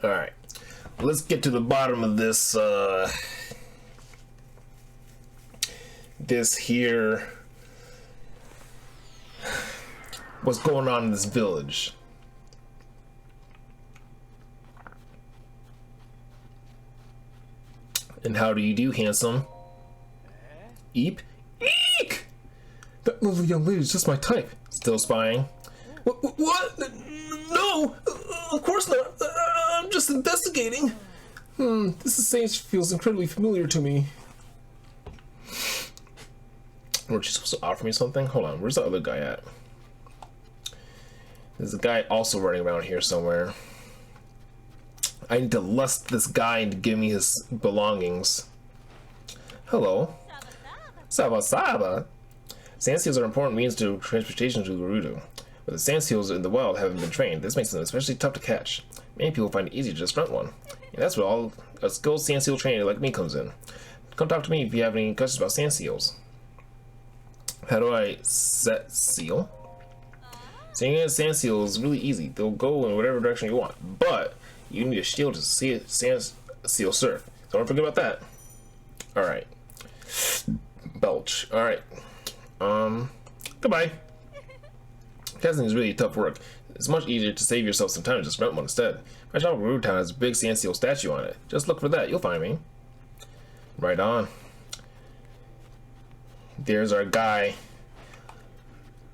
Alright. Let's get to the bottom of this, this here. What's going on in this village? And how do you do, handsome? Eep? Eek! That lovely young lady is just my type. Still spying? What? No! Of course not! I'm just investigating! This scene feels incredibly familiar to me. Weren't you supposed to offer me something? Hold on, where's the other guy at? There's a guy also running around here somewhere. I need to lust this guy into give me his belongings. Hello. Saba Saba. Sand seals are important means to transportation to Gerudo. But the sand seals in the wild haven't been trained. This makes them especially tough to catch. Many people find it easy to just rent one. And that's where all a skilled sand seal trainer like me comes in. Come talk to me if you have any questions about sand seals. How do I set seal? Setting a sand seal is really easy. They'll go in whatever direction you want. But you need a shield to see it, sand seal surf. Don't forget about that. Alright. Belch. Alright. Goodbye. Casting is really tough work. It's much easier to save yourself some time and just rent one instead. My shop in Gerudo Town has a big sand seal statue on it. Just look for that, you'll find me. Right on. There's our guy.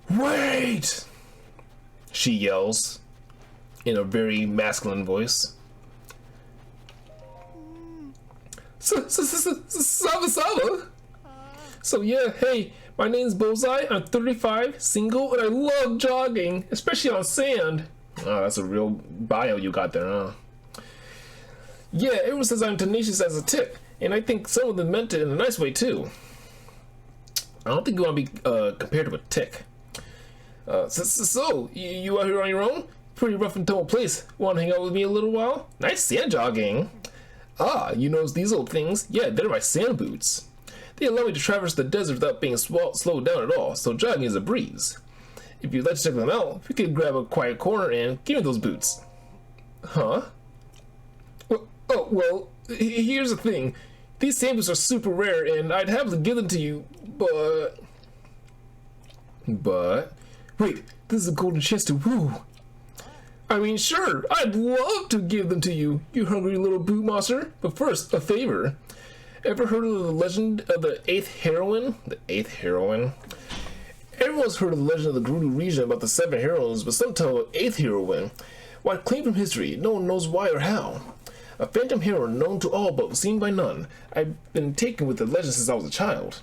Wait! She yells in a very masculine voice. Saba Saba! So yeah, hey, my name's Bullseye, I'm 35, single, and I love jogging, especially on sand. Oh, that's a real bio you got there, huh? Yeah, everyone says I'm tenacious as a tick, and I think some of them meant it in a nice way too. I don't think you want to be compared to a tick. So, you out here on your own? Pretty rough and tumble place. Want to hang out with me a little while? Nice sand jogging. Ah, you notice these old things? Yeah, they're my sand boots. They allow me to traverse the desert without being slowed down at all, so jogging is a breeze. If you'd like to check them out, you could grab a quiet corner and give me those boots. Huh? Well, here's the thing. These sand boots are super rare, and I'd have to give them to you, but... Wait, this is a golden chance to woo. I mean, sure, I'd love to give them to you, you hungry little boot monster. But first, a favor. Ever heard of the legend of the 8th heroine? The 8th heroine? Everyone's heard of the legend of the Gerudo region about the 7 heroines, but some tell of 8th heroine. Why, claim from history, no one knows why or how. A phantom heroine known to all but seen by none. I've been taken with the legend since I was a child.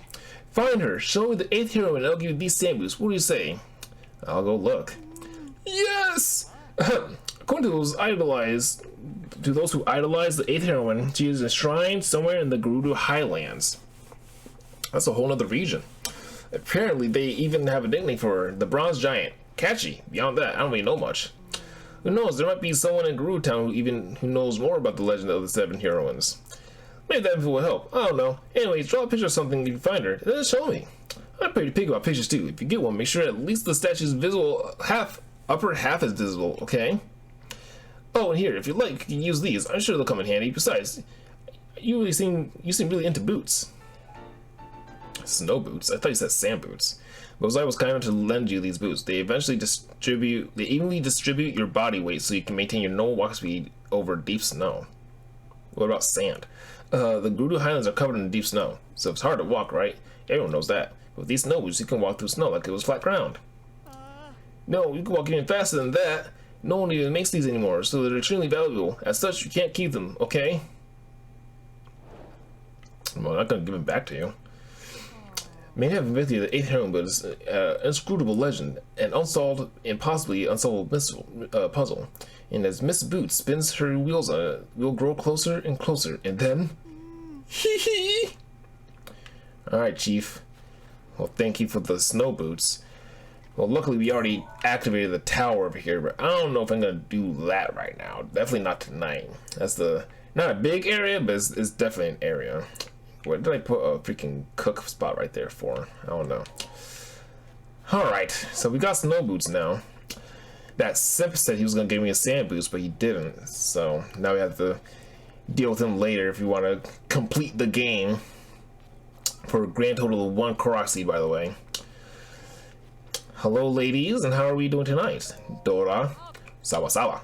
Find her, show me the 8th heroine, and I'll give you these sand boots. What do you say? I'll go look. Yes! According to those who idolize the 8th heroine, she is enshrined somewhere in the Gerudo Highlands. That's a whole other region. Apparently, they even have a nickname for her, the Bronze Giant. Catchy. Beyond that, I don't really know much. Who knows? There might be someone in Gerudo Town who knows more about the legend of the 7 heroines. Maybe that info will help. I don't know. Anyways, draw a picture of something if you find her, and then show me. I'm pretty picky about pictures too. If you get one, make sure at least the statue's visible upper half is visible, okay? Oh, and here, if you like, you can use these. I'm sure they'll come in handy. Besides, you seem really into boots. Snow boots? I thought you said sand boots. Bozai was kind enough to lend you these boots. They eventually evenly distribute your body weight so you can maintain your normal walk speed over deep snow. What about sand? The Gerudo Highlands are covered in deep snow, so it's hard to walk, right? Everyone knows that. With these snow boots, you can walk through snow like it was flat ground. No, you can walk even faster than that. No one even makes these anymore, so they're extremely valuable. As such, you can't keep them, okay? Well, I'm not gonna give them back to you. May have with you the 8th heroine, but it's an inscrutable legend, an unsolved and possibly unsolvable puzzle. And as Miss Boots spins her wheels on it, we'll grow closer and closer, and then... Hee hee! Alright, Chief. Well, thank you for the snow boots. Well, luckily we already activated the tower over here, but I don't know if I'm gonna do that right now. Definitely not tonight. That's not a big area, but it's definitely an area. Where did I put a freaking cook spot right there for? I don't know. Alright, so we got snow boots now. That simp said he was gonna give me a sand boost, but he didn't. So now we have to deal with him later if we want to complete the game. For a grand total of 1 Korok seed, by the way. Hello, ladies, and how are we doing tonight? Dora, Sawa Sawa.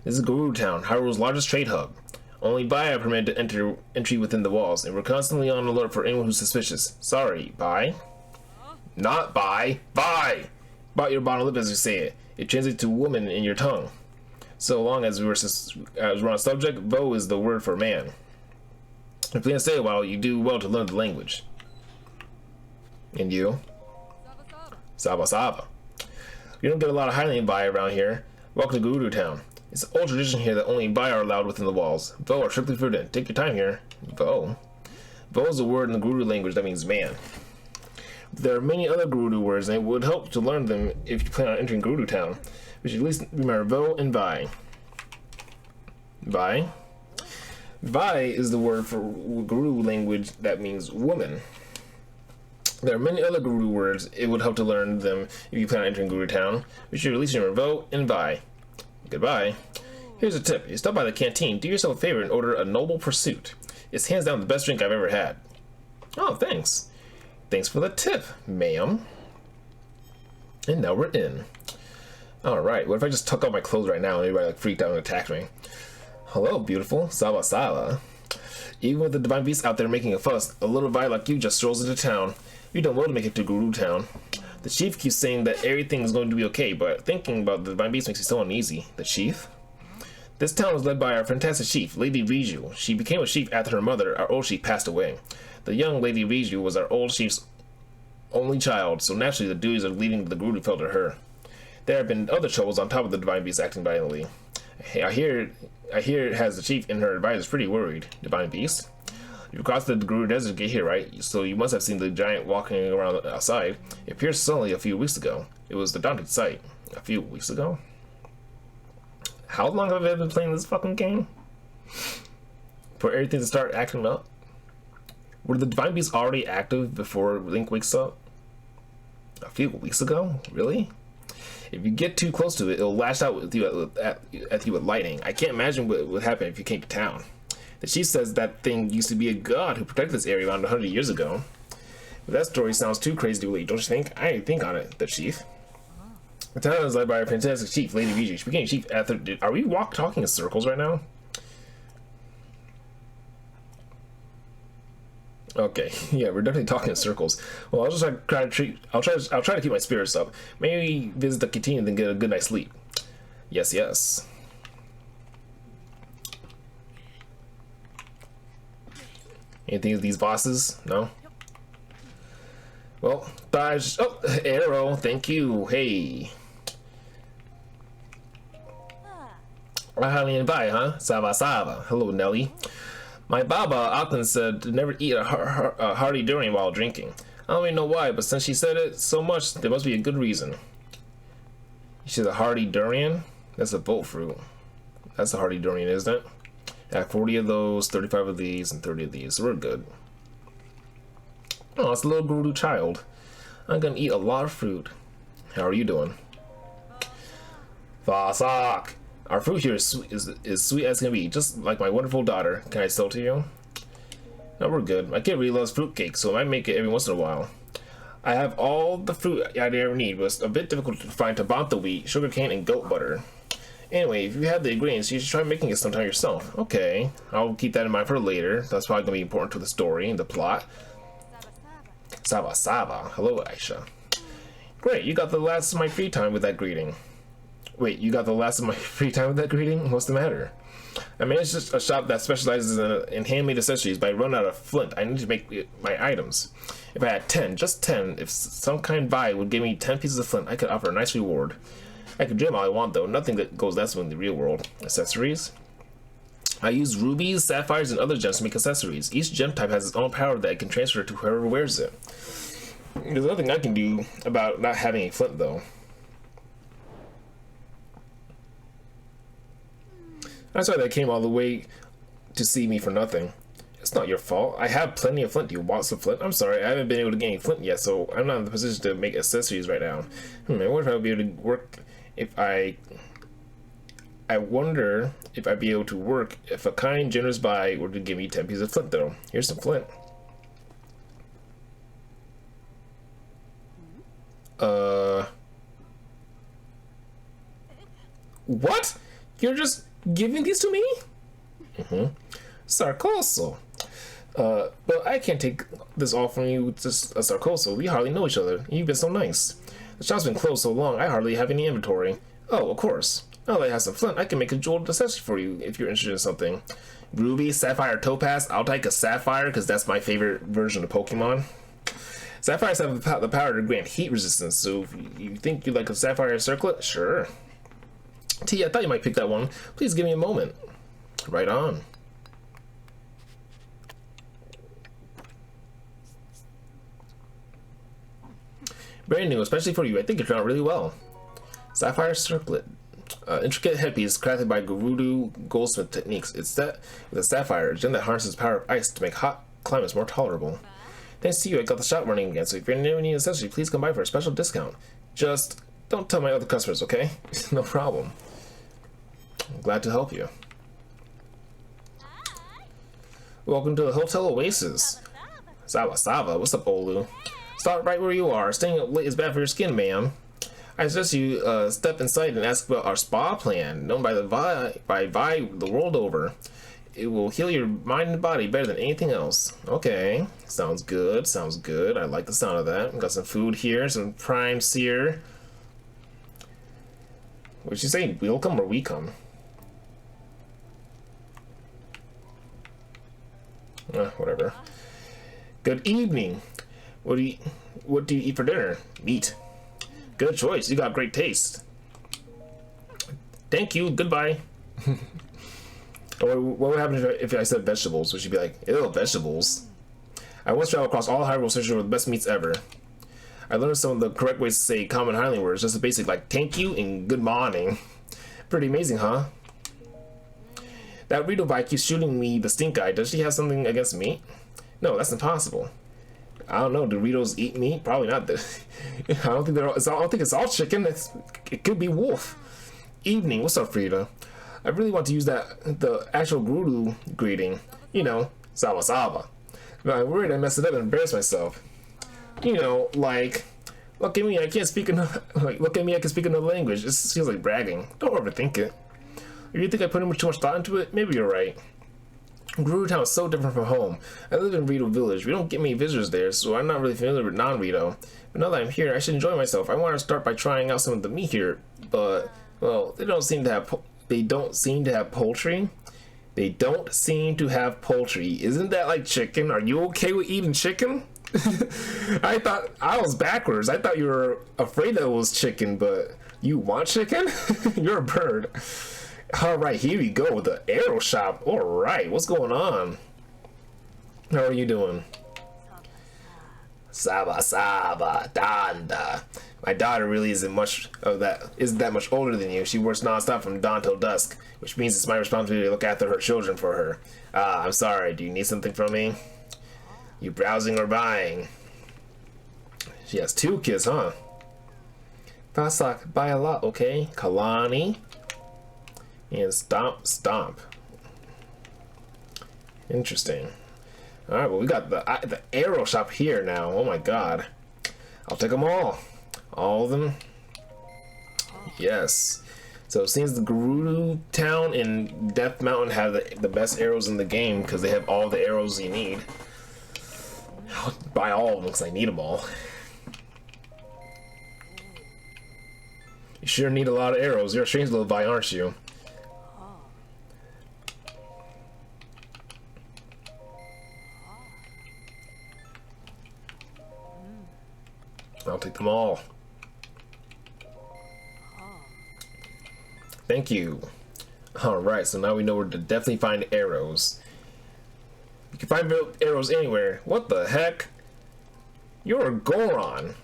This is Gerudo Town, Hyrule's largest trade hub. Only Bai are permitted to enter entry within the walls, and we're constantly on alert for anyone who's suspicious. Sorry, Bai. Not Bai. Bai! Bite your bottom lip as you say it. It translates to woman in your tongue. So long as we're on subject, Vo is the word for man. If you can stay a while, you do well to learn the language. And you? Saba Saba. You don't get a lot of Highland Bai around here. Welcome to Gerudo Town. It's an old tradition here that only Bai are allowed within the walls. Vo are strictly forbidden. Take your time here. Vo. Vo is a word in the Gerudo language that means man. There are many other Gerudo words, and it would help to learn them if you plan on entering Gerudo Town. We should at least remember Vo and Bai. Bai? Bai is the word for Gerudo language that means woman. There are many other Gerudo words. It would help to learn them if you plan on entering Gerudo Town. We should at least remember Vo and Bai. Goodbye. Here's a tip. You stop by the canteen, do yourself a favor and order a Noble Pursuit. It's hands down the best drink I've ever had. Oh, thanks. Thanks for the tip, ma'am. And now we're in. Alright, what if I just tuck off my clothes right now and everybody like freaked out and attacked me? Hello, beautiful. Sawa Sawa. Even with the divine beast out there making a fuss, a little guy like you just strolls into town. You don't well to make it to Gerudo Town. The chief keeps saying that everything is going to be okay, but thinking about the divine beast makes me so uneasy. The chief? This town is led by our fantastic chief, Lady Riju. She became a chief after her mother, our old chief, passed away. The young Lady Riju was our old chief's only child, so naturally the duties of leading the Gerudo fell to her. There have been other troubles on top of the divine beast acting violently. I hear it has the chief and her advisors pretty worried. Divine beast? You crossed the Gerudo desert to get here, right? So you must have seen the giant walking around outside. It appeared suddenly a few weeks ago. It was the daunting sight. A few weeks ago? How long have I been playing this fucking game? For everything to start acting up? Were the divine beasts already active before Link wakes up? A few weeks ago? Really? If you get too close to it, it'll lash out with you at you with lightning. I can't imagine what would happen if you came to town. The chief says that thing used to be a god who protected this area around 100 years ago. But that story sounds too crazy to believe, don't you think? I didn't think on it, the chief. The town is led by our fantastic chief, Lady Riju. She became chief after... Are we talking in circles right now? Okay, yeah, we're definitely talking in circles. Well, I'll just I'll try to keep my spirits up. Maybe visit the canteen and then get a good night's sleep. Yes, yes. Anything of these bosses? No? Well, dodge. Oh, arrow. Thank you. Hey. Ahali and bye, huh? Sava Sava. Hello, Nelly. My Baba often said to never eat a hearty durian while drinking. I don't even know why, but since she said it so much, there must be a good reason. You said a hearty durian? That's a bolt fruit. That's a hearty durian, isn't it? I have 40 of those, 35 of these, and 30 of these. So we're good. Oh, it's a little Gerudo child. I'm gonna eat a lot of fruit. How are you doing? Vasak! Our fruit here is sweet as can be, just like my wonderful daughter. Can I sell to you? No, we're good. My kid really loves fruitcake, so I might make it every once in a while. I have all the fruit I'd ever need, but it's a bit difficult to find tabantha wheat, sugarcane, and goat butter. Anyway, if you have the ingredients, you should try making it sometime yourself. Okay, I'll keep that in mind for later. That's probably going to be important to the story and the plot. Saba Saba. Hello, Aisha. Great, you got the last of my free time with that greeting. Wait, you got the last of my free time with that greeting? What's the matter? I managed a shop that specializes in handmade accessories, but I run out of flint. I need to make my items. If I had 10, just 10, if some kind buy would give me 10 pieces of flint, I could offer a nice reward. I could dream all I want, though. Nothing that goes that smooth in the real world. Accessories? I use rubies, sapphires, and other gems to make accessories. Each gem type has its own power that I can transfer to whoever wears it. There's nothing I can do about not having a flint, though. I'm sorry that I came all the way to see me for nothing. It's not your fault. I have plenty of flint. Do you want some flint? I'm sorry, I haven't been able to get any flint yet, so I'm not in the position to make accessories right now. I wonder if I'll be able to work If I wonder if I'd be able to work if a kind, generous buy were to give me 10 pieces of flint, though. Here's some flint. What? You're just giving these to me? Sarcoso. But I can't take this all from you, just a Sarcoso. We hardly know each other. You've been so nice. The shop's been closed so long, I hardly have any inventory. Oh, of course. Now that I have some flint, I can make a jeweled accessory for you if you're interested in something. Ruby, Sapphire, Topaz. I'll take a Sapphire because that's my favorite version of Pokemon. Sapphires have the power to grant heat resistance, so if you think you'd like a Sapphire circlet, sure. T, I thought you might pick that one. Please give me a moment. Right on. Brand new, especially for you. I think it turned out really well. Sapphire circlet. Intricate headpiece crafted by Gerudo goldsmith techniques. It's set with a sapphire, a gem that harnesses the power of ice to make hot climates more tolerable. Thanks to you, I got the shop running again, so if you're never need an accessory, please come by for a special discount. Just don't tell my other customers, okay? No problem. I'm glad to help you. Welcome to the Hotel Oasis. Sava, what's up, Olu? Stop right where you are. Staying up late is bad for your skin, ma'am. I suggest you step inside and ask about our spa plan, known by the the world over. It will heal your mind and body better than anything else. Okay, sounds good, sounds good. I like the sound of that. Got some food here, some prime sear. What'd you say? We'll come or we come? Whatever. Good evening. What do you eat for dinner? Meat. Good choice. You got great taste. Thank you. Goodbye. Or what would happen if I said vegetables? Would she be like, ew, vegetables? I once traveled across all Hyrule searching for the best meats ever. I learned some of the correct ways to say common Hylian words, just the basic like thank you and good morning. Pretty amazing, huh? That Rito bike keeps shooting me the stink eye. Does she have something against meat? No, that's impossible. I don't know. Do Ritos eat meat? Probably not. I don't think it's all chicken. It could be wolf. Evening. What's up, Frida? I really want to use the actual Gerudo greeting. You know, Sava. But I'm worried I messed it up and embarrassed myself. You know, like, look at me. I can't speak another. Like, look at me. I can speak another language. It feels like bragging. Don't overthink it. If you think I put too much thought into it, maybe you're right. Gerudo Town is so different from home. I live in Rito Village. We don't get many visitors there, so I'm not really familiar with non-Rito. But now that I'm here, I should enjoy myself. I want to start by trying out some of the meat here, but well, they don't seem to have poultry. They don't seem to have poultry. Isn't that like chicken? Are you okay with eating chicken? I thought I was backwards. I thought you were afraid that it was chicken, but you want chicken? You're a bird. Alright, here we go with the arrow shop. Alright, what's going on? How are you doing? Saba, Danda. My daughter really isn't that much older than you. She works non-stop from dawn till dusk, which means it's my responsibility to look after her children for her. I'm sorry, do you need something from me? You browsing or buying? She has 2 kids, huh? Pasak, buy a lot, okay? Kalani. And stomp. Interesting. Alright, well, we got the arrow shop here now. Oh my god. I'll take them all. All of them. Yes. So it seems the Gerudo Town and Death Mountain have the best arrows in the game because they have all the arrows you need. I'll buy all of them because I need them all. You sure need a lot of arrows. You're a strange little guy, aren't you? I'll take them all. Thank you. Alright, so now we know where to definitely find arrows. You can find arrows anywhere. What the heck? You're a Goron.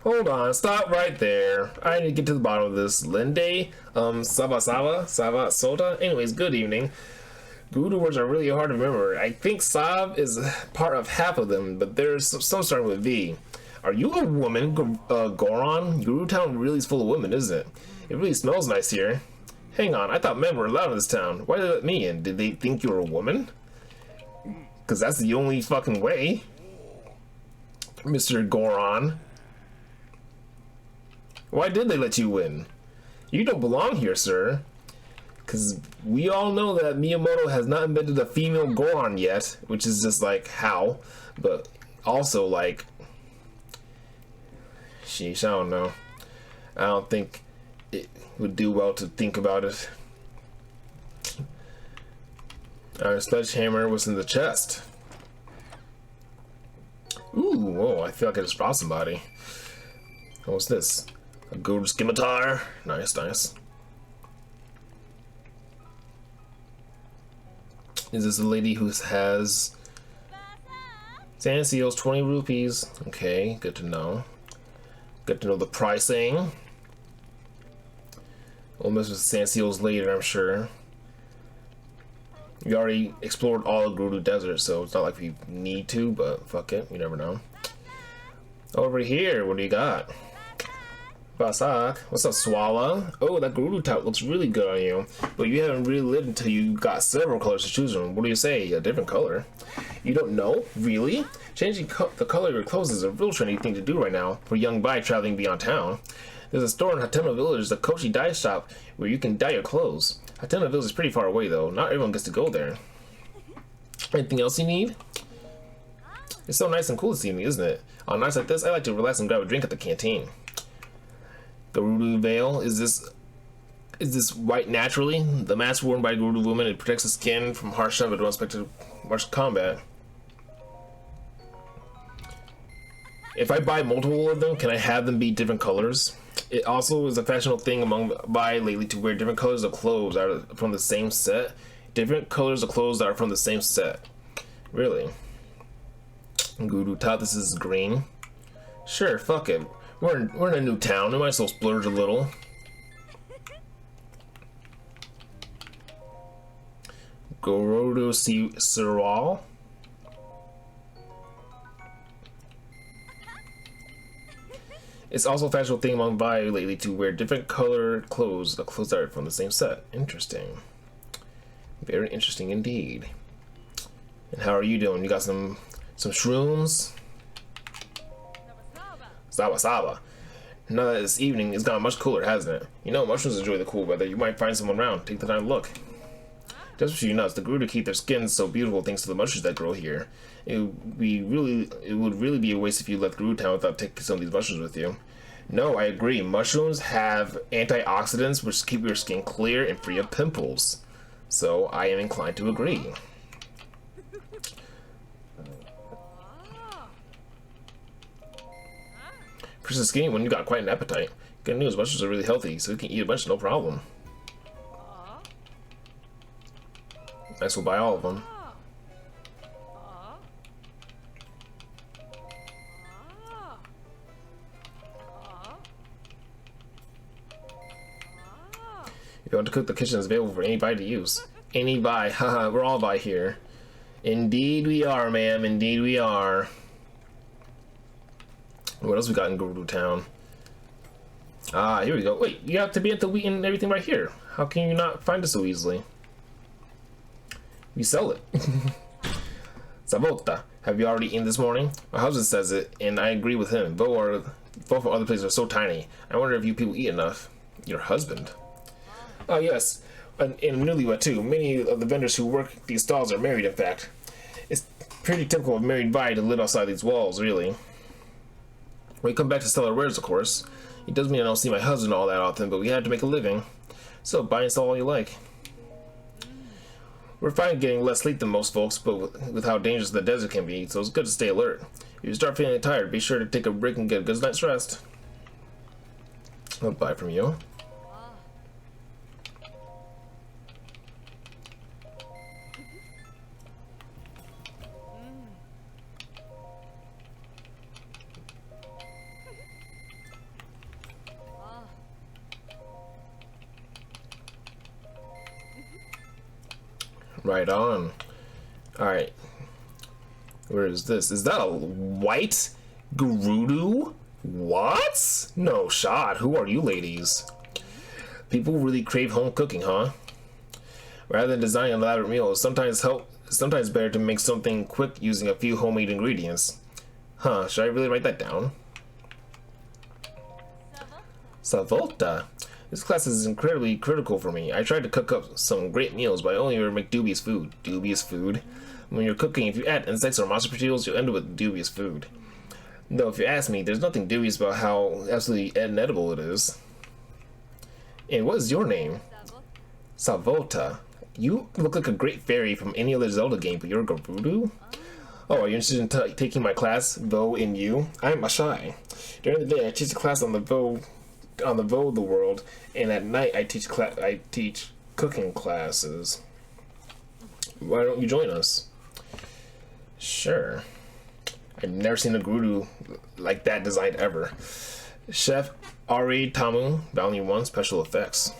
Hold on, stop right there. I need to get to the bottom of this. Linde, Sava, Soda. Anyways, good evening. Gerudo words are really hard to remember. I think Sav is part of half of them, but there's some starting with V. Are you a woman, Goron? Gerudo Town really is full of women, isn't it? It really smells nice here. Hang on, I thought men were allowed in this town. Why did they let me in? Did they think you were a woman? Because that's the only fucking way. Mr. Goron. Why did they let you in? You don't belong here, sir. Because we all know that Miyamoto has not invented a female Goron yet, which is just like, how? But also, like, sheesh, I don't know. I don't think it would do well to think about it. Our sledgehammer was in the chest. Ooh, whoa, I feel like I just brought somebody. What's this? A gold scimitar. Nice, nice. Is this a lady who has sand seals, 20 rupees? Okay, good to know. Good to know the pricing. We'll mess with sand seals later, I'm sure. We already explored all of Gerudo Desert, so it's not like we need to, but fuck it, you never know. Over here, what do you got? Basak. What's up, Swallow? Oh, that Gerudo top looks really good on you, but you haven't really lived until you got several colors to choose from. What do you say? A different color? You don't know? Really? Changing the color of your clothes is a real trendy thing to do right now for young bai traveling beyond town. There's a store in Hatema Village, the Koshi dye shop, where you can dye your clothes. Hatema Village is pretty far away though. Not everyone gets to go there. Anything else you need? It's so nice and cool to see me, isn't it? On nights like this, I like to relax and grab a drink at the canteen. Gerudo Veil, is this white naturally? The mask worn by Gerudo women, it protects the skin from harsh sun but unexpected harsh combat. If I buy multiple of them, can I have them be different colors? It also is a fashionable thing among bai lately to wear different colors of clothes that are from the same set. Different colors of clothes that are from the same set. Really? Gerudo top, this is green. Sure, fuck it. We're in a new town. We might as well splurge a little. Gerudo Cereal. It's also a fashionable thing among bai lately to wear different color clothes, the clothes that are from the same set. Interesting. Very interesting indeed. And how are you doing? You got some shrooms? Saba. Now that it's evening, it's gotten much cooler, hasn't it? You know, mushrooms enjoy the cool weather. You might find someone around. Take the time to look. Just for you nuts, the Gerudo keep their skins so beautiful thanks to the mushrooms that grow here. It would really be a waste if you left Gerudo Town without taking some of these mushrooms with you. No, I agree. Mushrooms have antioxidants which keep your skin clear and free of pimples. So I am inclined to agree. For the skinny one, you got quite an appetite. Good news, mushrooms are really healthy, so you can eat a bunch no problem. I will buy all of them. If you want to cook, the kitchen is available for any bai to use. Any bai, haha, we're all bai here. Indeed we are, ma'am, indeed we are. What else we got in Gerudo Town? Ah, here we go. Wait, you have to be at the wheat and everything right here. How can you not find it so easily? We sell it. Sabota, have you already eaten this morning? My husband says it, and I agree with him. Both from other places are so tiny. I wonder if you people eat enough. Your husband? Oh yes, and newlywed too. Many of the vendors who work these stalls are married, in fact. It's pretty typical of married bai to live outside these walls, really. When we come back to sell our wares, of course. It doesn't mean I don't see my husband all that often, but we have to make a living. So buy and sell all you like. We're fine getting less sleep than most folks, but with how dangerous the desert can be, so it's good to stay alert. If you start feeling tired, be sure to take a break and get a good night's rest. I'll buy from you. Right on. Alright. Where is this? Is that a white Gerudo? What? No shot. Who are you ladies? People really crave home cooking, huh? Rather than designing elaborate meals, sometimes better to make something quick using a few homemade ingredients. Huh, should I really write that down? Savolta. This class is incredibly critical for me. I tried to cook up some great meals, but I only ever make dubious food. Dubious food? When you're cooking, if you add insects or monster materials, you'll end up with dubious food. Though, if you ask me, there's nothing dubious about how absolutely inedible it is. And what is your name? Savolta. You look like a great fairy from any other Zelda game, but you're a Gerudo? Oh, are you interested in taking my class, Vo in you? I'm Ashai. During the day, I teach a class on the Vo of the world, and at night I teach cooking classes. Why don't you join us? Sure. I've never seen a Gerudo like that designed ever. Chef Ari Tamu, Volume 1, Special Effects.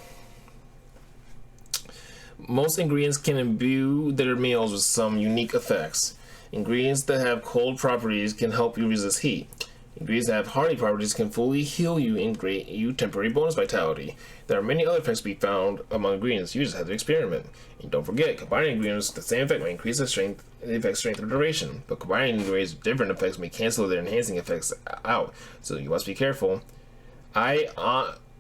Most ingredients can imbue their meals with some unique effects. Ingredients that have cold properties can help you resist heat. Ingredients that have hardy properties can fully heal you and grant you temporary bonus vitality. There are many other effects to be found among ingredients. You just have to experiment. And don't forget, combining ingredients with the same effect may increase the effect's strength or duration, but combining ingredients with different effects may cancel their enhancing effects out, so you must be careful. I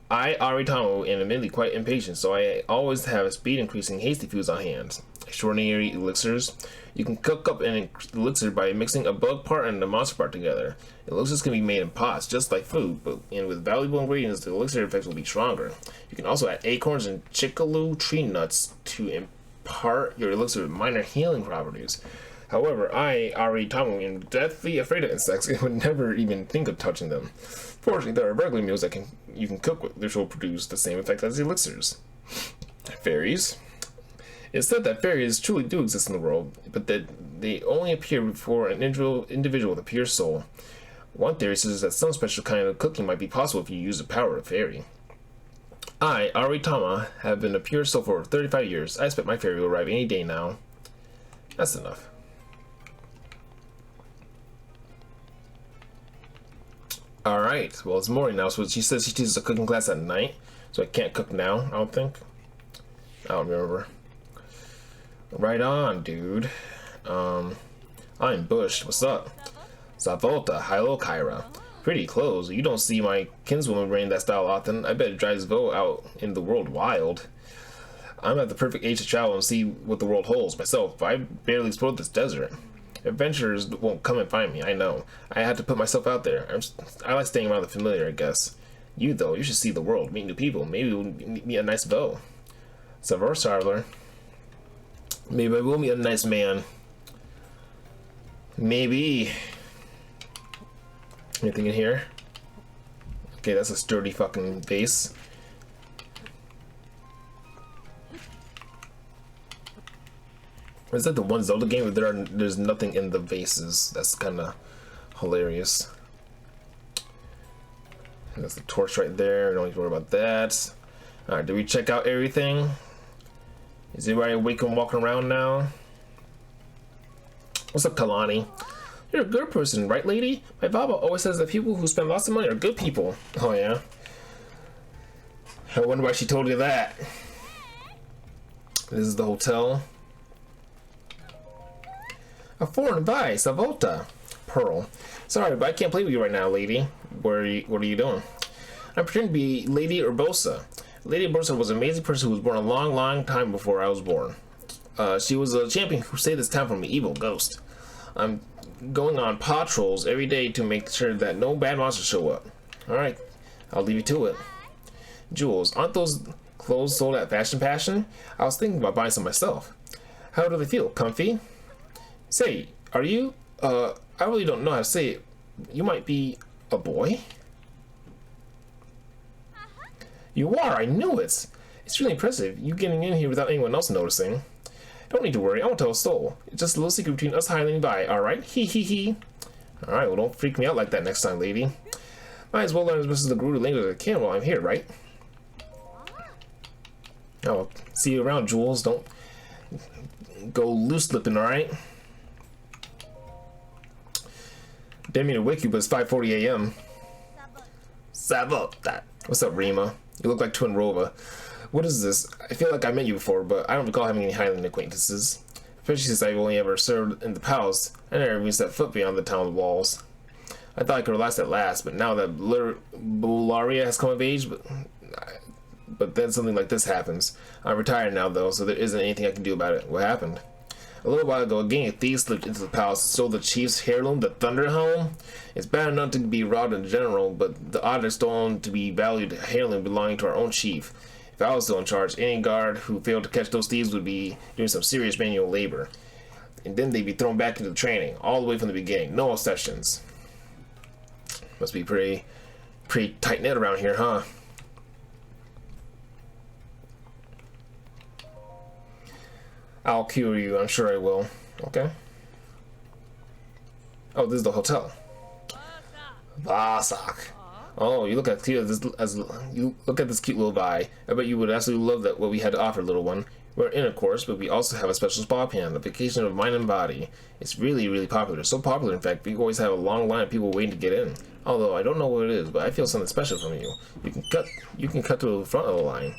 Aritamu am admittedly quite impatient, so I always have speed increasing hasty foods on hand. Extraordinary elixirs. You can cook up an elixir by mixing a bug part and a monster part together. Elixirs can be made in pots, just like food, and with valuable ingredients, the elixir effects will be stronger. You can also add acorns and chickaloo tree nuts to impart your elixir with minor healing properties. However, I, Aritamu, am deathly afraid of insects and would never even think of touching them. Fortunately, there are regular meals that you can cook with, which will produce the same effect as the elixirs. Fairies. It's said that fairies truly do exist in the world, but that they only appear before an individual with a pure soul. One theory says that some special kind of cooking might be possible if you use the power of fairy. I, Aritama, have been a pure soul for 35 years. I expect my fairy will arrive any day now. That's enough. Alright, well it's morning now, so she says she teaches a cooking class at night, so I can't cook now, I don't think. I don't remember. Right on, dude. I'm Bush. What's up? Zavolta, hello, Kyra. Pretty clothes. You don't see my kinswoman wearing that style often. I bet it drives Vo out in the world wild. I'm at the perfect age to travel and see what the world holds myself, but I barely explored this desert. Adventurers won't come and find me, I know. I had to put myself out there. I like staying around the familiar, I guess. You, though, you should see the world, meet new people. Maybe we'll meet a nice Vo. Savor Sarler. Maybe I will meet a nice man. Maybe. Anything in here? Okay, that's a sturdy fucking vase. Is that the one Zelda game where there's nothing in the vases? That's kind of hilarious. And that's the torch right there. Don't need to worry about that. Alright, did we check out everything? Is everybody awake and walking around now? What's up, Kalani? You're a good person, right, lady? My Baba always says that people who spend lots of money are good people. Oh, yeah? I wonder why she told you that. This is the hotel. A foreign vice, a Volta. Pearl. Sorry, but I can't play with you right now, lady. What are you doing? I'm pretending to be Lady Urbosa. Lady Urbosa was an amazing person who was born a long, long time before I was born. She was a champion who saved this town from an evil ghost. I'm going on patrols every day to make sure that no bad monsters show up. Alright, I'll leave you to it. Jules, aren't those clothes sold at Fashion Passion? I was thinking about buying some myself. How do they feel? Comfy? Say, are you, I really don't know how to say it. You might be a boy? You are, I knew it. It's really impressive, you getting in here without anyone else noticing. Don't need to worry, I won't tell a soul. It's just a little secret between us hiding by, alright? Hee hee hee. Alright, well don't freak me out like that next time, lady. Might as well learn as much as the Gerudo language as I can while I'm here, right? Oh, see you around, Jules. Don't go loose-lipping, alright? Didn't mean to wake you, but it's 5:40 a.m. That. What's up, Rima? You look like twin Rova. What is this? I feel like I met you before, but I don't recall having any Highland acquaintances. Especially since I've only ever served in the palace. I never even set foot beyond the town walls. I thought I could relax at last, but now that Bularia has come of age, but then something like this happens. I'm retired now, though, so there isn't anything I can do about it. What happened? A little while ago, a gang of thieves slipped into the palace and stole the chief's heirloom, the Thunder Helm. It's bad enough to be robbed in general, but the odd is stolen to be valued heirloom belonging to our own chief. If I was still in charge, any guard who failed to catch those thieves would be doing some serious manual labor. And then they'd be thrown back into training, all the way from the beginning. No exceptions. Must be pretty tight-knit around here, huh? I'll cure you, I'm sure I will. Okay. Oh, this is the hotel. Vasak. Oh, you look at cute you look at this cute little guy. I bet you would absolutely love that what we had to offer, little one. We're in, of course, but we also have a special spa plan, a vacation of mind and body. It's really popular. So popular, in fact, we always have a long line of people waiting to get in. Although I don't know what it is, but I feel something special from you. You can cut to the front of the line.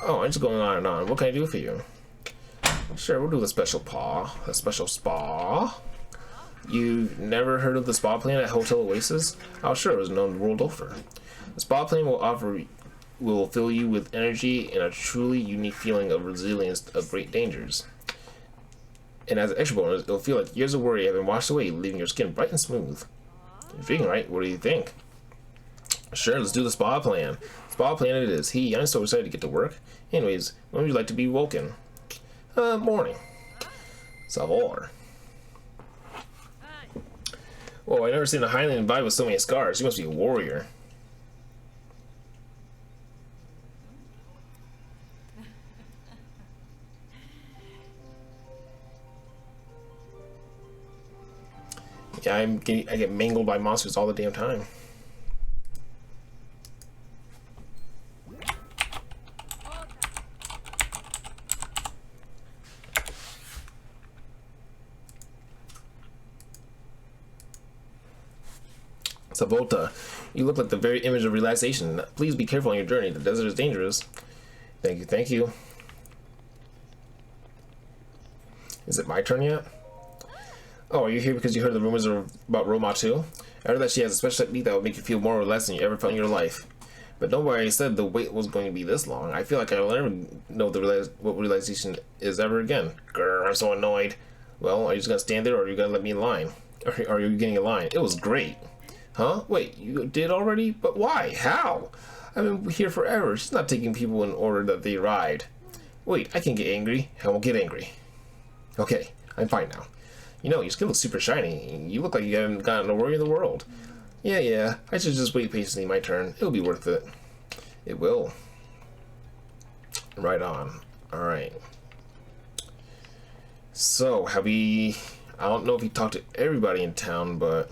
Oh, I'm just going on and on. What can I do for you? Sure, we'll do the special spa. You've never heard of the spa plan at Hotel Oasis? Oh, sure, it was known the world over. The spa plan will fill you with energy and a truly unique feeling of resilience of great dangers. And as an extra bonus, it'll feel like years of worry have been washed away, leaving your skin bright and smooth. Intriguing, right? What do you think? Sure, let's do the spa plan. Spa plan it is. I'm so excited to get to work. Anyways, when would you like to be woken? Morning. Savoir. Whoa, I've never seen a Highland vibe with so many scars. You must be a warrior. Yeah, I get mangled by monsters all the damn time. Savota, you look like the very image of relaxation. Please be careful on your journey. The desert is dangerous. Thank you. Is it my turn yet? Oh, are you here because you heard the rumors about Roma too? I heard that she has a special technique that will make you feel more relaxed than you ever felt in your life. But nobody said the wait was going to be this long. I feel like I will never know what relaxation is ever again. Grr, I'm so annoyed. Well, are you just gonna stand there or are you gonna let me in line? Or are you getting in line? It was great. Huh? Wait, you did already? But why? How? I've been here forever. She's not taking people in order that they ride. Wait, I can get angry. I won't get angry. Okay, I'm fine now. You know, your skin looks super shiny. You look like you haven't gotten a worry in the world. Yeah. I should just wait patiently my turn. It'll be worth it. It will. Right on. Alright. So, I don't know if he talked to everybody in town, but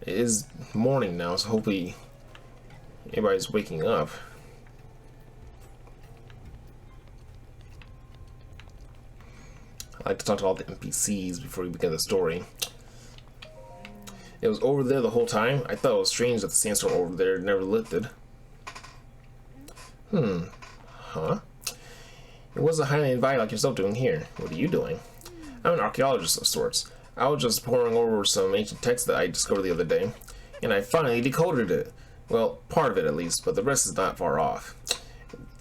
it is morning now, so hopefully everybody's waking up. I like to talk to all the NPCs before we begin the story. It was over there the whole time. I thought it was strange that the sandstorm over there never lifted. Huh? It was a highly invited like yourself doing here. What are you doing? I'm an archaeologist of sorts. I was just poring over some ancient text that I discovered the other day, and I finally decoded it. Well, part of it at least, but the rest is not far off.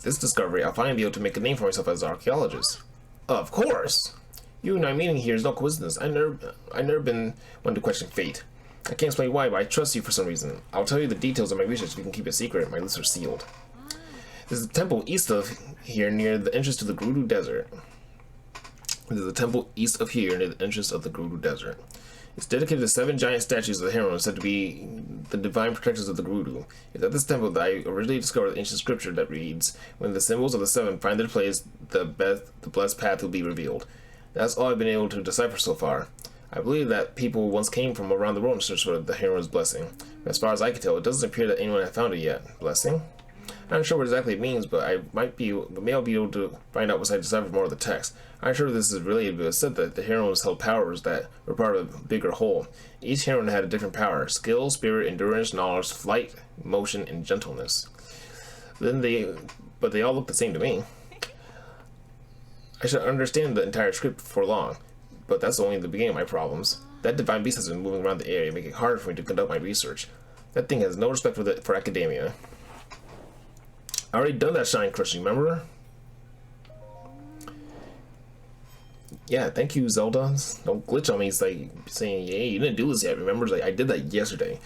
This discovery, I'll finally be able to make a name for myself as an archaeologist. Of course! You and I meeting here is no coincidence. I've never been one to question fate. I can't explain why, but I trust you for some reason. I'll tell you the details of my research if you can keep it secret. My lips are sealed. There's a temple east of here near the entrance to the Gerudo Desert. There's a temple east of here near the entrance of the Gerudo Desert. It's dedicated to 7 giant statues of the heroes said to be the divine protectors of the Gerudo. It's at this temple that I originally discovered the ancient scripture that reads, "When the symbols of the 7 find their place, the blessed path will be revealed." That's all I've been able to decipher so far. I believe that people once came from around the world in search for the hero's blessing. As far as I can tell, it doesn't appear that anyone has found it yet. Blessing? I'm not sure what exactly it means, but I might be, maybe I'll be able to find out once I decipher more of the text. I'm not sure if this is related, but it said that the heroines held powers that were part of a bigger whole. Each heroine had a different power: skill, spirit, endurance, knowledge, flight, motion, and gentleness. But they all look the same to me. I should understand the entire script before long, but that's only the beginning of my problems. That divine beast has been moving around the area, making it harder for me to conduct my research. That thing has no respect for academia. I already done that shine crushing, remember? Yeah, thank you, Zelda. Don't glitch on me. It's like saying, "Hey, you didn't do this yet." Remember? It's like I did that yesterday.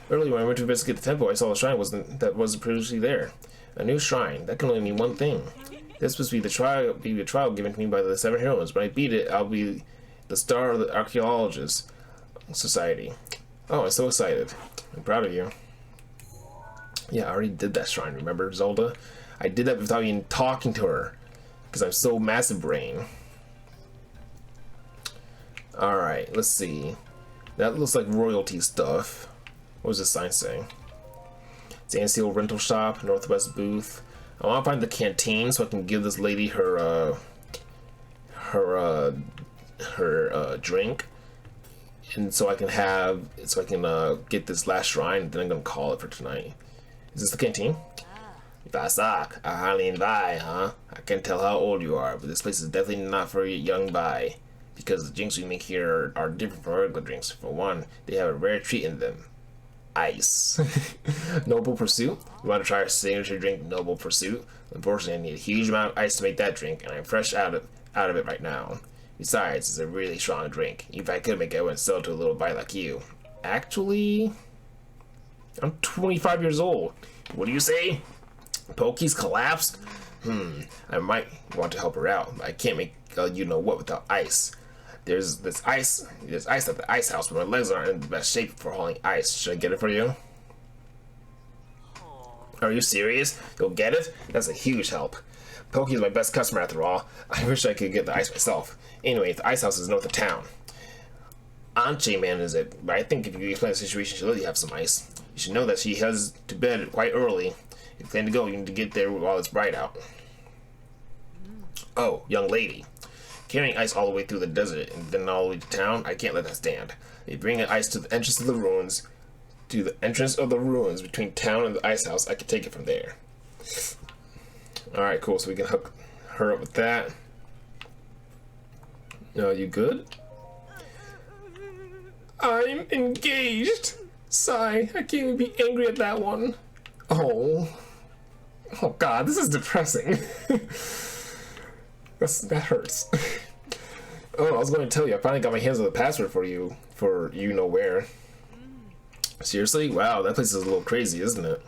Earlier, when I went to investigate the temple, I saw a shrine wasn't previously there. A new shrine. That can only mean one thing. This must be the trial given to me by the 7 heroines. When I beat it, I'll be the star of the Archaeologists Society. Oh, I'm so excited. I'm proud of you. Yeah, I already did that shrine, remember, Zelda? I did that without even talking to her, because I'm so massive brain. Alright, let's see. That looks like royalty stuff. What does this sign say? It's Anseal Rental Shop, Northwest Booth. I want to find the canteen so I can give this lady her drink, and so I can get this last shrine. And then I'm gonna call it for tonight. Is this the canteen? Vasak, a Harleen Bai, huh? I can't tell how old you are, but this place is definitely not for a young Bai, because the drinks we make here are different from regular drinks. For one, they have a rare treat in them. Ice. Noble Pursuit? You want to try our signature drink, Noble Pursuit? Unfortunately, I need a huge amount of ice to make that drink, and I'm fresh out of it right now. Besides, it's a really strong drink. If I could make it, I wouldn't sell it to a little bite like you. Actually, I'm 25 years old. What do you say? Pokey's collapsed? I might want to help her out, but I can't make you know what without ice. There's ice at the ice house, but my legs aren't in the best shape for hauling ice. Should I get it for you? Are you serious? You'll get it? That's a huge help. Pokey is my best customer after all. I wish I could get the ice myself. Anyway, the ice house is north of town. Anche manages it, but I think if you explain the situation, she'll let you have some ice. You should know that she heads to bed quite early. If you plan to go, you need to get there while it's bright out. Oh, young lady. Carrying ice all the way through the desert and then all the way to town, I can't let that stand. They bring ice to the entrance of the ruins. To the entrance of the ruins between town and the ice house, I can take it from there. Alright, cool, so we can hook her up with that. You good? I'm engaged. Sigh, I can't even be angry at that one. Oh god, this is depressing. That hurts. Oh, I was going to tell you, I finally got my hands on the password for you know where. Seriously? Wow, that place is a little crazy, isn't it?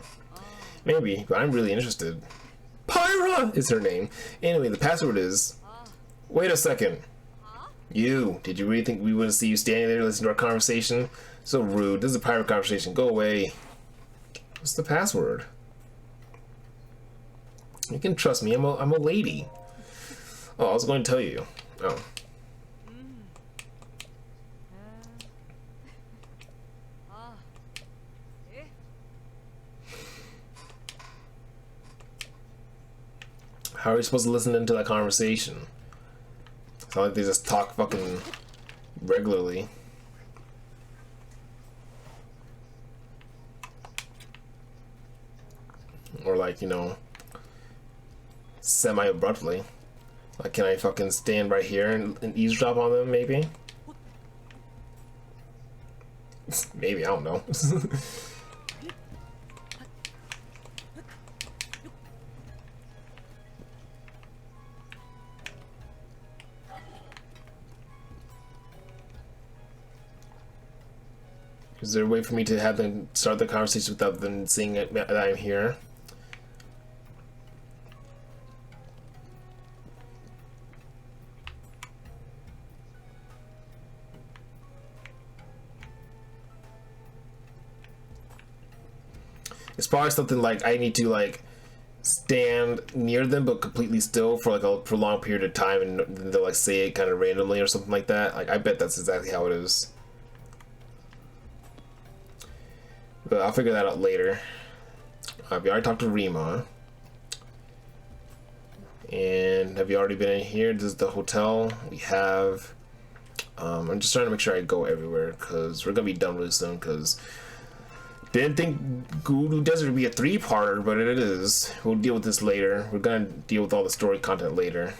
Maybe, but I'm really interested. Pyra is her name. Anyway, the password is... Wait a second. You, did you really think we wouldn't see you standing there listening to our conversation? So rude. This is a pirate conversation. Go away. What's the password? You can trust me. I'm a lady. Oh, I was going to tell you. Oh. How are you supposed to listen into that conversation? It's not like they just talk fucking regularly. Or like, you know, semi-abruptly. Like, can I fucking stand right here and eavesdrop on them, maybe? Maybe, I don't know. Is there a way for me to have them start the conversation without them seeing it, that I'm here? It's probably something like I need to like stand near them but completely still for like a prolonged period of time, and then they'll like say it kind of randomly or something like that. Like I bet that's exactly how it is. But I'll figure that out later. We already talked to Rima. And have you already been in here? This is the hotel. We have... I'm just trying to make sure I go everywhere because we're gonna be done really soon. Because didn't think Gerudo Desert would be a 3-parter, but it is. We'll deal with this later. We're gonna deal with all the story content later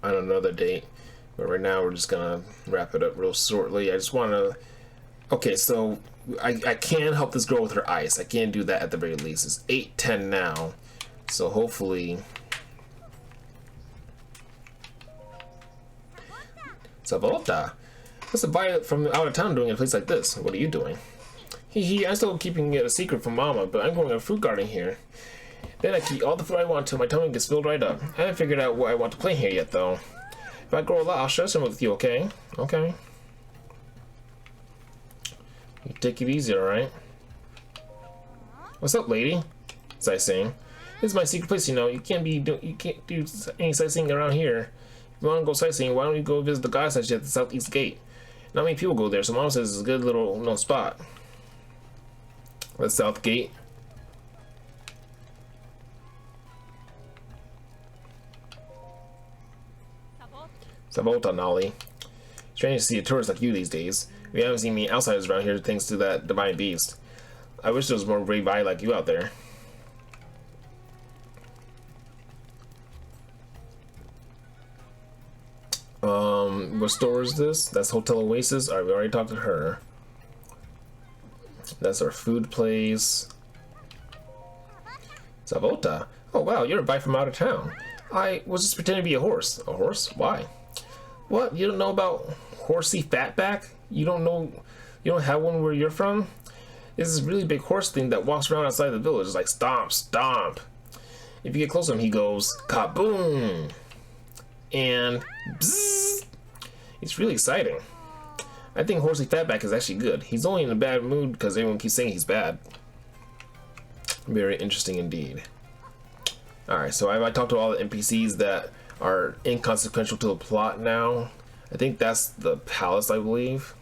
on another date. But right now we're just gonna wrap it up real shortly. I just want to. Okay, so I can help this girl with her ice. I can do that at the very least. It's 8:10 now, so hopefully. Zelda, what's a violet from out of town doing in a place like this? What are you doing? I'm still keeping it a secret from Mama, but I'm going to a fruit garden here. Then I can eat all the fruit I want till my tummy gets filled right up. I haven't figured out what I want to play here yet, though. If I grow a lot, I'll share some with you, okay? Okay. You take it easy, alright? What's up, lady? Sightseeing. This is my secret place, you know. You can't do any sightseeing around here. If you want to go sightseeing, why don't you go visit the god statue at the southeast gate? Not many people go there, so Mom says it's a good little spot. The south gate. Sabota, Nolly. Strange to see a tourist like you these days. We haven't seen many outsiders around here thanks to that divine beast. I wish there was more brave eye like you out there. What store is this? That's Hotel Oasis. Alright, we already talked to her. That's our food place. Savota. Oh wow, you're a bite from out of town. I was just pretending to be a horse. A horse? Why? What? You don't know about horsey fatback? You don't have one where you're from? This is a really big horse thing that walks around outside the village. It's like stomp, stomp. If you get close to him, he goes kaboom. And bzzz. It's really exciting. I think Horsey Fatback is actually good. He's only in a bad mood because everyone keeps saying he's bad. Very interesting indeed. Alright, so I talked to all the NPCs that are inconsequential to the plot now. I think that's the palace, I believe.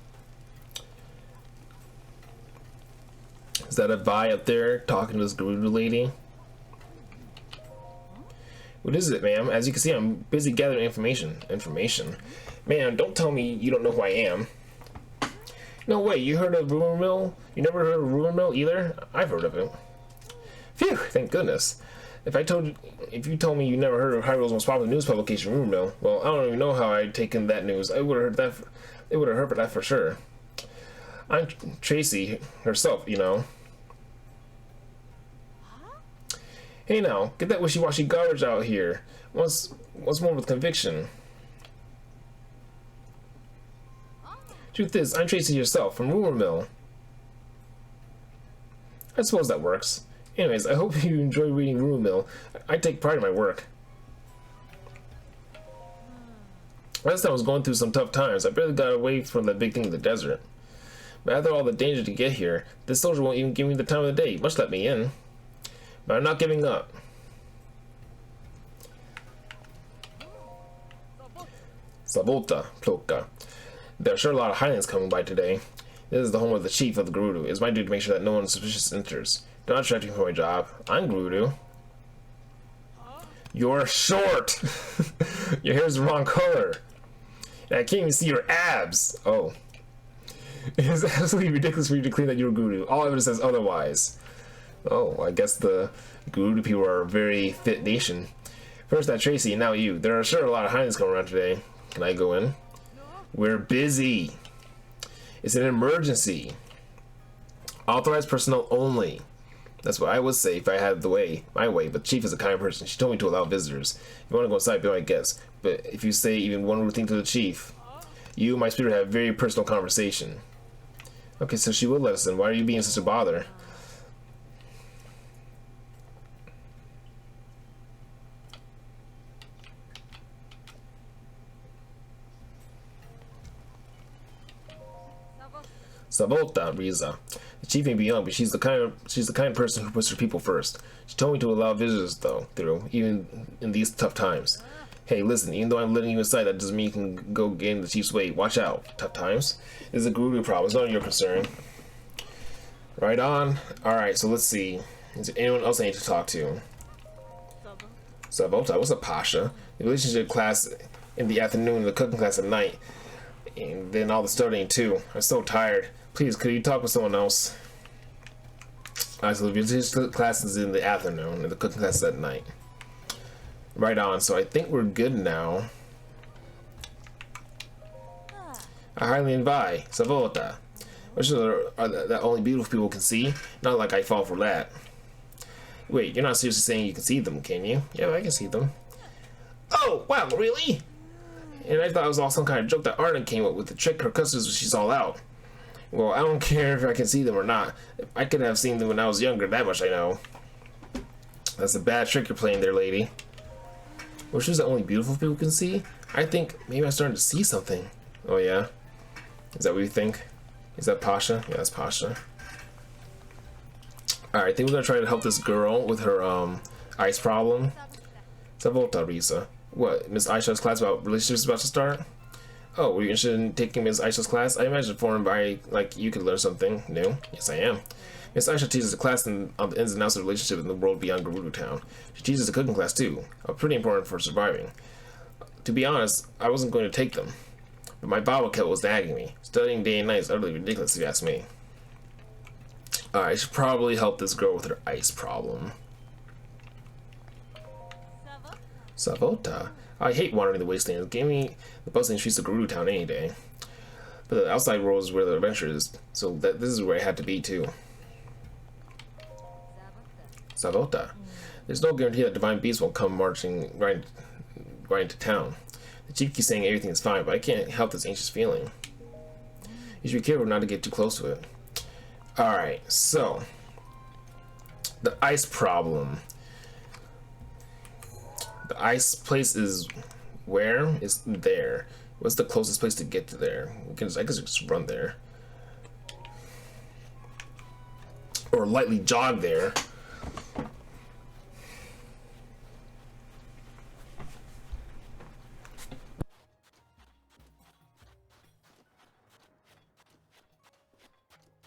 Is that a Vi up there talking to this Gerudo lady? What is it, ma'am? As you can see, I'm busy gathering information. Man, don't tell me you don't know who I am. No way, you heard of Rumor Mill? You never heard of Rumor Mill either? I've heard of it. Phew, thank goodness. If you told me you never heard of Hyrule's most popular news publication, Rumor Mill, well, I don't even know how I'd taken that news. I would have heard that. It would have heard that for sure. I'm Tracy herself, you know. Hey now, get that wishy-washy garbage out here. Once more with conviction. Truth is, I'm Tracy yourself from Rumor Mill. I suppose that works. Anyways, I hope you enjoy reading Rumor Mill. I take pride in my work. Last time I was going through some tough times. I barely got away from that big thing in the desert. But after all the danger to get here, this soldier won't even give me the time of the day, much let me in. But I'm not giving up. Sabota, Ploka. There are sure a lot of Highlands coming by today. This is the home of the chief of the Gerudo. It's my duty to make sure that no one suspicious enters. Don't distract me from my job. I'm Gerudo. You're short! Your hair's the wrong color. And I can't even see your abs. Oh. It is absolutely ridiculous for you to claim that you're Gerudo. All evidence says otherwise. Oh, I guess the Gerudo people are a very fit nation. First that Tracy, and now you. There are sure a lot of Highlands coming around today. Can I go in? We're busy. It's an emergency. Authorized personnel only. That's what I would say if I had my way, but the chief is a kind person. She told me to allow visitors. If you want to go inside, be my guest. But if you say even one rude thing to the chief, you and my spirit have a very personal conversation. Okay, so she would let us in. Why are you being such a bother? Sabota, Riza. The chief may be young, but she's the kind person who puts her people first. She told me to allow visitors through, even in these tough times. Hey, listen, even though I'm letting you inside, that doesn't mean you can go get in the chief's way. Watch out. Tough times? This is a Gerudo problem. It's not your concern. Right on. Alright, so let's see. Is there anyone else I need to talk to? Zavota, what's a Pasha? The relationship class in the afternoon, the cooking class at night, and then all the studying too. I'm so tired. Please, could you talk with someone else? Alright, so the relationship class is in the afternoon, and the cooking class is at night. Right on, so I think we're good now. I highly invite Zavota. Which are that only beautiful people can see? Not like I fall for that. Wait, you're not seriously saying you can see them, can you? Yeah, I can see them. Oh, wow, really? And I thought it was all some kind of joke that Arden came up with to trick her customers when she's all out. Well, I don't care if I can see them or not. I could have seen them when I was younger, that much I know. That's a bad trick you're playing there, lady. Which is that only beautiful people can see? I think maybe I'm starting to see something. Oh, yeah? Is that what you think? Is that Pasha? Yeah, that's Pasha. Alright, I think we're gonna try to help this girl with her ice problem. Zavota, Risa. What, Miss Aisha's class about relationships is about to start? Oh, were you interested in taking Miss Aisha's class? I imagine foreign by like you could learn something new. Yes, I am. Miss Aisha teaches a class on the ins and outs of relationships in the world beyond Gerudo Town. She teaches a cooking class too, pretty important for surviving. To be honest, I wasn't going to take them, but my bottle kettle was nagging me. Studying day and night is utterly ridiculous if you ask me. Alright, I should probably help this girl with her ice problem. Zavota. I hate wandering the wastelands. Give me the bustling streets of Gerudo Town any day. But the outside world is where the adventure is, so this is where I had to be too. Zavota. There's no guarantee that divine beasts won't come marching right into town. The chief keeps saying everything is fine, but I can't help this anxious feeling. You should be careful not to get too close to it. Alright, so the ice problem. The ice place is where? It's there. What's the closest place to get to there? I guess just run there. Or lightly jog there.